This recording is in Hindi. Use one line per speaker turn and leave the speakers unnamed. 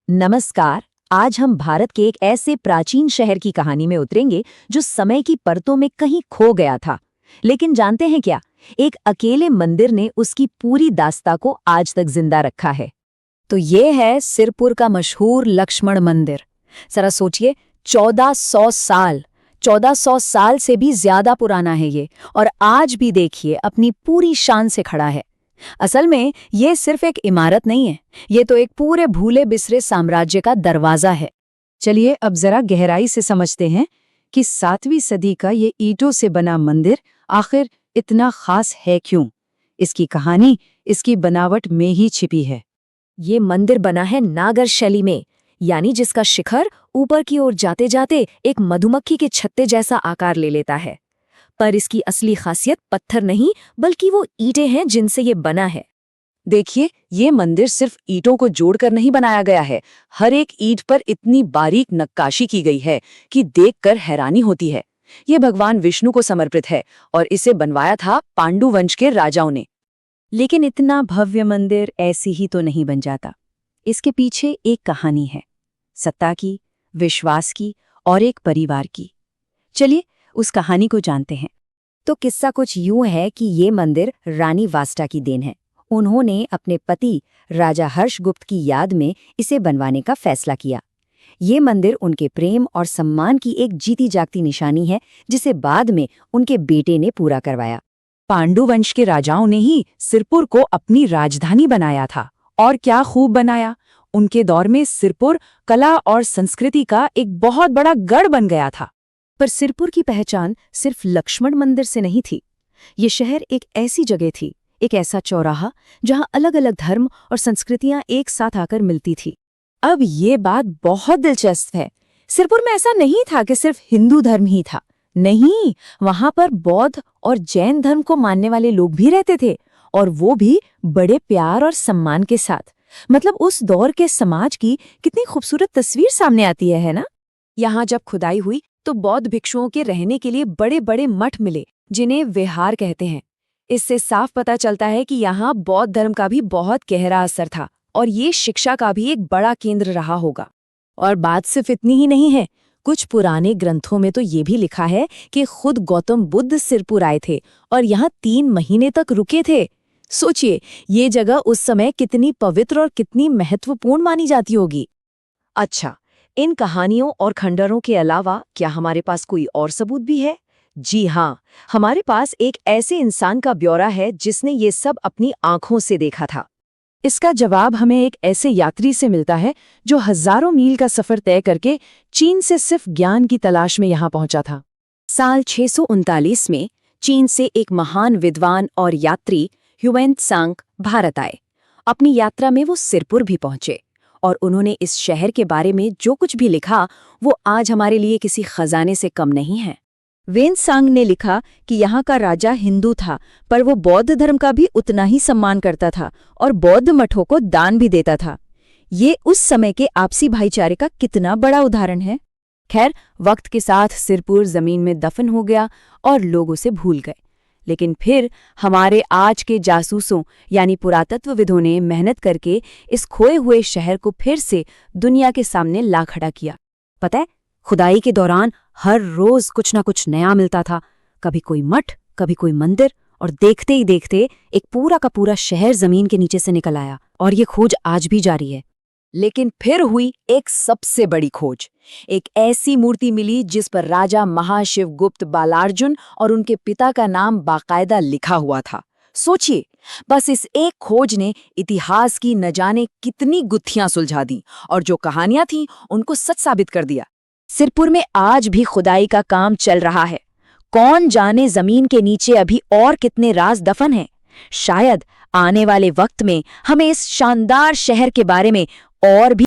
नमस्कार। आज हम भारत के एक ऐसे प्राचीन शहर की कहानी में उतरेंगे जो समय की परतों में कहीं खो गया था। लेकिन जानते हैं क्या, एक अकेले मंदिर ने उसकी पूरी दास्तां को आज तक जिंदा रखा है।
तो ये है सिरपुर का मशहूर लक्ष्मण मंदिर। जरा सोचिए, 1400 साल से भी ज्यादा पुराना है ये, और आज भी देखिए अपनी पूरी शान से खड़ा है। असल में ये सिर्फ एक इमारत नहीं है, ये तो एक पूरे भूले बिसरे साम्राज्य का दरवाजा है।
चलिए अब जरा गहराई से समझते हैं कि 7वीं सदी का ये ईंटों से बना मंदिर आखिर इतना खास है क्यों। इसकी कहानी इसकी बनावट में ही छिपी है।
ये मंदिर बना है नागर शैली में, यानी जिसका शिखर ऊपर की ओर जाते जाते एक मधुमक्खी के छत्ते जैसा आकार ले लेता है। पर इसकी असली खासियत पत्थर नहीं, बल्कि वो ईंटें हैं जिनसे ये बना है।
देखिए, ये मंदिर सिर्फ ईंटों को जोड़कर नहीं बनाया गया है। हर एक ईंट पर इतनी बारीक नक्काशी की गई है कि देखकर हैरानी होती है। ये भगवान विष्णु को समर्पित है और इसे बनवाया था पांडु वंश के राजाओं ने। लेकिन इतना भव्य मंदिर ऐसे ही तो नहीं बन जाता। इसके पीछे एक कहानी है, सत्ता की, विश्वास की और एक परिवार की। चलिए उस कहानी को जानते हैं।
तो किस्सा कुछ यूं है कि ये मंदिर रानी वास्टा की देन है। उन्होंने अपने पति राजा हर्षगुप्त की याद में इसे बनवाने का फैसला किया। ये मंदिर उनके प्रेम और सम्मान की एक जीती जागती निशानी है, जिसे बाद में उनके बेटे ने पूरा करवाया।
पांडु वंश के राजाओं ने ही सिरपुर को अपनी राजधानी बनाया था, और क्या खूब बनाया। उनके दौर में सिरपुर कला और संस्कृति का एक बहुत बड़ा गढ़ बन गया था।
पर सिरपुर की पहचान सिर्फ लक्ष्मण मंदिर से नहीं थी। ये शहर एक ऐसी जगह थी, एक ऐसा चौराहा जहां अलग अलग धर्म और संस्कृतियां एक साथ आकर मिलती थी।
अब ये बात बहुत दिलचस्प है। सिरपुर में ऐसा नहीं था कि सिर्फ हिंदू धर्म ही था। नहीं, वहां पर बौद्ध और जैन धर्म को मानने वाले लोग भी रहते थे, और वो भी बड़े प्यार और सम्मान के साथ। मतलब उस दौर के समाज की कितनी खूबसूरत तस्वीर सामने आती है ना।
यहाँ जब खुदाई हुई तो बौद्ध भिक्षुओं के रहने के लिए बड़े बड़े मठ मिले, जिन्हें विहार कहते हैं। इससे साफ पता चलता है कि यहाँ बौद्ध धर्म का भी बहुत गहरा असर था, और ये शिक्षा का भी एक बड़ा केंद्र रहा होगा। और बात सिर्फ इतनी ही नहीं है। कुछ पुराने ग्रंथों में तो ये भी लिखा है कि खुद गौतम बुद्ध सिरपुर आए थे और यहाँ 3 महीने तक रुके थे। सोचिए, ये जगह उस समय कितनी पवित्र और कितनी महत्वपूर्ण मानी जाती होगी। अच्छा, इन कहानियों और खंडरों के अलावा क्या हमारे पास कोई और सबूत भी है? जी हाँ, हमारे पास एक ऐसे इंसान का ब्यौरा है जिसने ये सब अपनी आंखों से देखा था।
इसका जवाब हमें एक ऐसे यात्री से मिलता है जो हजारों मील का सफर तय करके चीन से सिर्फ ज्ञान की तलाश में यहाँ पहुंचा था।
साल 639 में चीन से एक महान विद्वान और यात्री ह्वेनत्सांग भारत आए। अपनी यात्रा में वो सिरपुर भी पहुंचे, और उन्होंने इस शहर के बारे में जो कुछ भी लिखा वो आज हमारे लिए किसी खजाने से कम नहीं है।
ह्वेनत्सांग ने लिखा कि यहाँ का राजा हिंदू था, पर वो बौद्ध धर्म का भी उतना ही सम्मान करता था और बौद्ध मठों को दान भी देता था। ये उस समय के आपसी भाईचारे का कितना बड़ा उदाहरण है। खैर, वक्त के साथ सिरपुर जमीन में दफन हो गया और लोग उसे भूल गए। लेकिन फिर हमारे आज के जासूसों यानी पुरातत्वविदों ने मेहनत करके इस खोए हुए शहर को फिर से दुनिया के सामने ला खड़ा किया। पता है, खुदाई के दौरान हर रोज कुछ ना कुछ नया मिलता था। कभी कोई मठ, कभी कोई मंदिर, और देखते ही देखते एक पूरा का पूरा शहर जमीन के नीचे से निकल आया। और ये खोज आज भी जारी है।
लेकिन फिर हुई एक सबसे बड़ी खोज। एक ऐसी मूर्ति मिली जिस पर राजा महाशिवगुप्त बालार्जुन और उनके पिता का नाम बाकायदा लिखा हुआ था। सोचिए, बस इस एक खोज ने इतिहास की न जाने कितनी गुत्थियां सुलझा दी, और जो कहानियां थीं उनको सच साबित कर दिया। सिरपुर में आज भी खुदाई का काम चल रहा है। कौन जाने जमीन के नीचे अभी और कितने राज दफन हैं। शायद आने वाले वक्त में हमें इस शानदार शहर के बारे में और भी